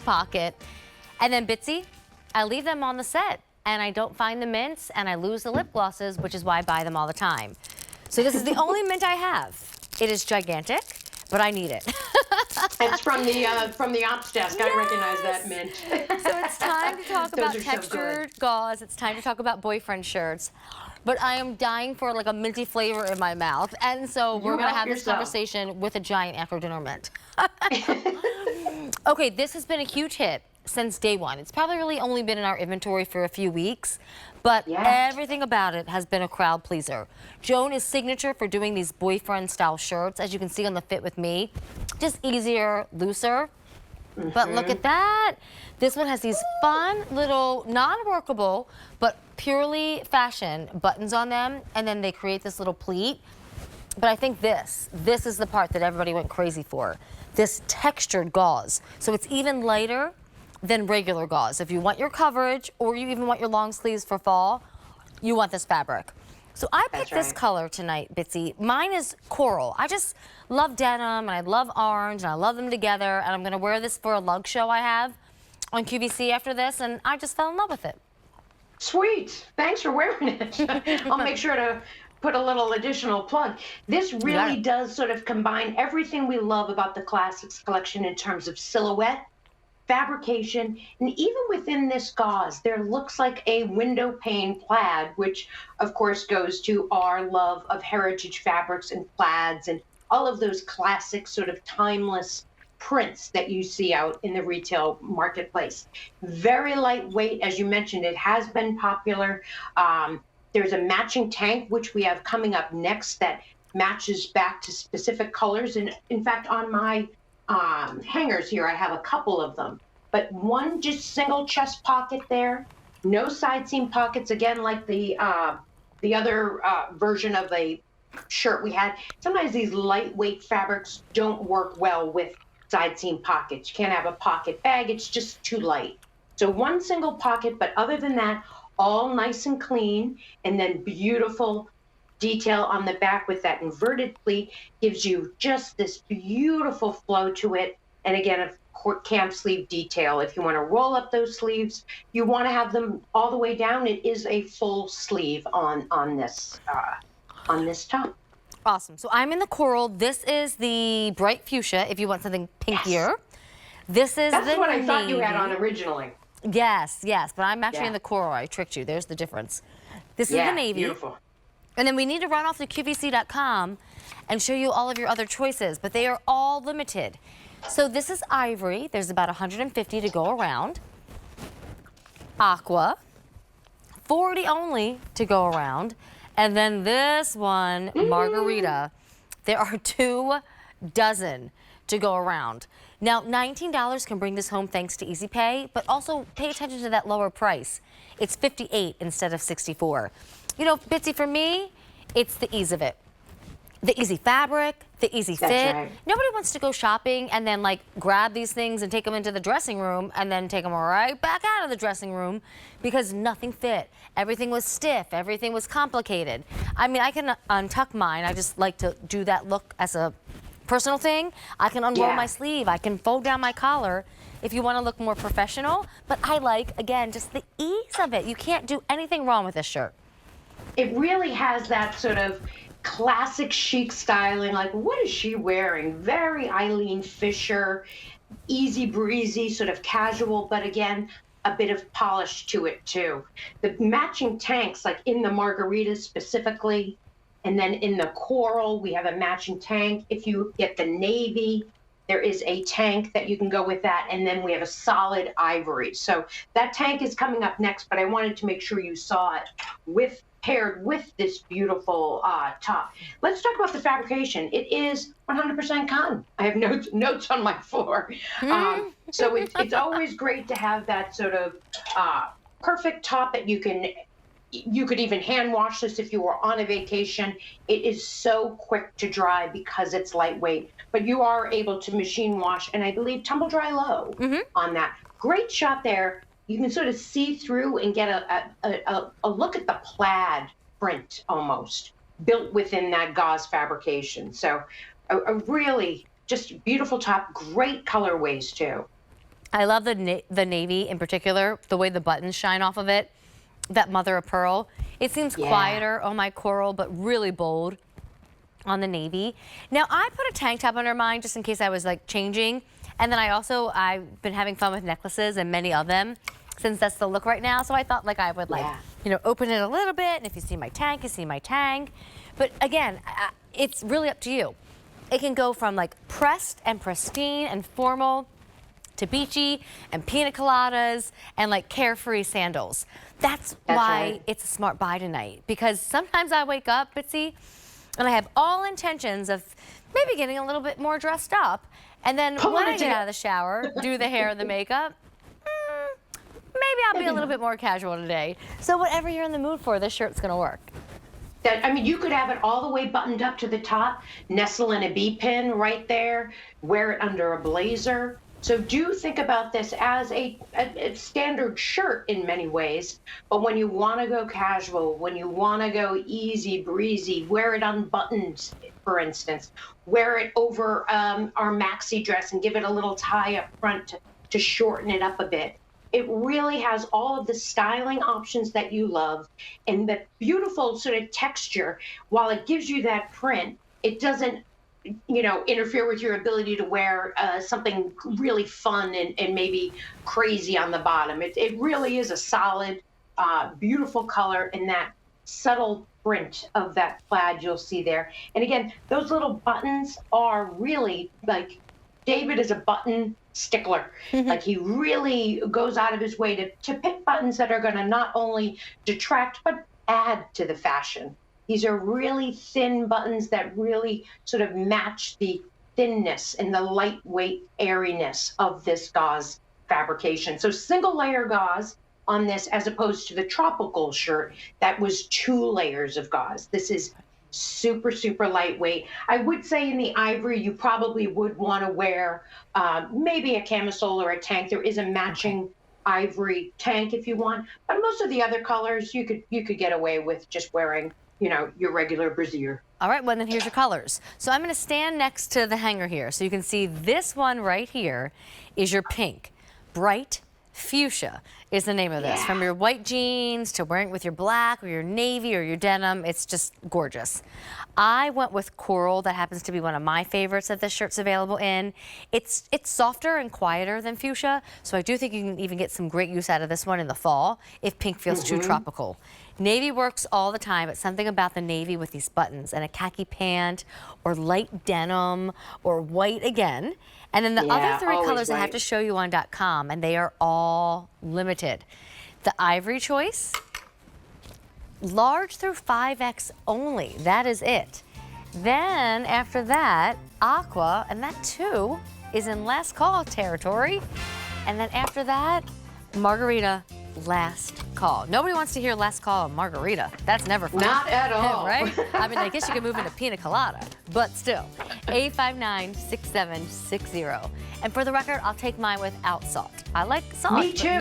pocket. And then Bitsy, I leave them on the set and I don't find the mints and I lose the lip glosses, which is why I buy them all the time. So this is the only mint I have. It is gigantic, but I need it. It's from the ops desk. Yes! I recognize that mint. So it's time to talk about textured gauze. It's time to talk about boyfriend shirts. But I am dying for like a minty flavor in my mouth. And so we're going to have this conversation with a giant after dinner mint. Okay, this has been a huge hit since day one. It's probably really only been in our inventory for a few weeks, but everything about it has been a crowd pleaser. Joan is signature for doing these boyfriend style shirts, as you can see on the fit with me. Just easier, looser. But look at that. This one has these fun little non-workable, but purely fashion buttons on them, and then they create this little pleat. But I think this is the part that everybody went crazy for. This textured gauze. So it's even lighter than regular gauze. If you want your coverage or you even want your long sleeves for fall, you want this fabric. So I picked this color tonight, Bitsy. Mine is coral. I just love denim and I love orange and I love them together, and I'm gonna wear this for a lug show I have on QVC after this, and I just fell in love with it. Sweet, thanks for wearing it. I'll make sure to put a little additional plug. This really does sort of combine everything we love about the Classics collection in terms of silhouette, fabrication, and even within this gauze, there looks like a window pane plaid, which of course goes to our love of heritage fabrics and plaids and all of those classic sort of timeless prints that you see out in the retail marketplace. Very lightweight, as you mentioned, it has been popular. There's a matching tank, which we have coming up next, that matches back to specific colors. And in fact, on my hangers here, I have a couple of them, but one just single chest pocket there, no side seam pockets, again, like the other version of the shirt we had. Sometimes these lightweight fabrics don't work well with side seam pockets. You can't have a pocket bag, it's just too light. So one single pocket, but other than that, all nice and clean, and then beautiful detail on the back with that inverted pleat gives you just this beautiful flow to it. And again, a cam sleeve detail. If you want to roll up those sleeves, you want to have them all the way down. It is a full sleeve on this top. Awesome. So I'm in the coral. This is the bright fuchsia. If you want something pinkier, this is That's the what I navy. thought you had on originally. Yes, but I'm actually in the coral. I tricked you. There's the difference. This is the navy. Beautiful. And then we need to run off to QVC.com and show you all of your other choices, but they are all limited. So this is ivory. There's about 150 to go around. Aqua, 40 only to go around. And then this one, margarita, there are 2 dozen to go around. Now, $19 can bring this home thanks to Easy Pay, but also pay attention to that lower price. It's $58 instead of $64. You know, Bitsy, for me, it's the ease of it. The easy fabric, the easy fit. Right. Nobody wants to go shopping and then like grab these things and take them into the dressing room and then take them right back out of the dressing room because nothing fit. Everything was stiff, everything was complicated. I mean, I can untuck mine. I just like to do that look as a personal thing. I can unroll my sleeve. I can fold down my collar if you want to look more professional. But I like, again, just the ease of it. You can't do anything wrong with this shirt. It really has that sort of classic chic styling. Like, what is she wearing? Very Eileen Fisher, easy breezy, sort of casual, but again, a bit of polish to it too. The matching tanks, like in the margarita specifically, and then in the coral, we have a matching tank. If you get the navy, there is a tank that you can go with that. And then we have a solid ivory. So that tank is coming up next, but I wanted to make sure you saw it paired with this beautiful top. Let's talk about the fabrication. It is 100% cotton. I have notes on my floor. So it's always great to have that sort of perfect top that you could even hand wash this if you were on a vacation. It is so quick to dry because it's lightweight, but you are able to machine wash and I believe tumble dry low on that. Great shot there. You can sort of see through and get a look at the plaid print almost built within that gauze fabrication. So a really just beautiful top, great colorways too. I love the navy in particular, the way the buttons shine off of it, that mother of pearl. It seems quieter on my coral, but really bold on the navy. Now, I put a tank top under mine just in case I was like changing. And then I've been having fun with necklaces and many of them since that's the look right now. So I thought like I would like, you know, open it a little bit. And if you see my tank, you see my tank. But again, it's really up to you. It can go from like pressed and pristine and formal to beachy and pina coladas and like carefree sandals. That's why it's a smart buy tonight, because sometimes I wake up, Bitsy, and I have all intentions of maybe getting a little bit more dressed up. And then when I get out of the shower, do the hair and the makeup, maybe I'll be a little bit more casual today. So whatever you're in the mood for, this shirt's gonna work. I mean, you could have it all the way buttoned up to the top, nestle in a B-pin right there, wear it under a blazer. So do think about this as a standard shirt in many ways, but when you want to go casual, when you want to go easy breezy, wear it unbuttoned, for instance, wear it over our maxi dress and give it a little tie up front to shorten it up a bit. It really has all of the styling options that you love and the beautiful sort of texture. While it gives you that print, it doesn't, you know, interfere with your ability to wear something really fun and maybe crazy on the bottom. It really is a solid, beautiful color in that subtle print of that plaid you'll see there. And again, those little buttons are really like, David is a button stickler. Like he really goes out of his way to pick buttons that are going to not only detract but add to the fashion. These are really thin buttons that really sort of match the thinness and the lightweight airiness of this gauze fabrication. So single layer gauze on this, as opposed to the tropical shirt that was 2 layers of gauze. This is super, super lightweight. I would say in the ivory, you probably would want to wear maybe a camisole or a tank. There is a matching ivory tank if you want, but most of the other colors you could get away with just wearing, you know, your regular brassiere. All right, well then here's your colors. So I'm gonna stand next to the hanger here so you can see this one right here is your pink. Bright Fuchsia is the name of this. From your white jeans to wearing it with your black or your navy or your denim, it's just gorgeous. I went with coral. That happens to be one of my favorites that this shirt's available in. It's softer and quieter than fuchsia, so I do think you can even get some great use out of this one in the fall if pink feels too tropical. Navy works all the time, but something about the navy with these buttons and a khaki pant or light denim or white again. And then the other 3 colors I have to show you on .com, and they are all limited. The ivory choice, large through 5X only. That is it. Then after that, aqua, and that too is in last call territory. And then after that, margarita, last call. Nobody wants to hear last call on margarita. That's never fun. Not at all. Right? I mean, I guess you could move into pina colada, but still. 859-6760. And for the record, I'll take mine without salt. I like salt. Me too.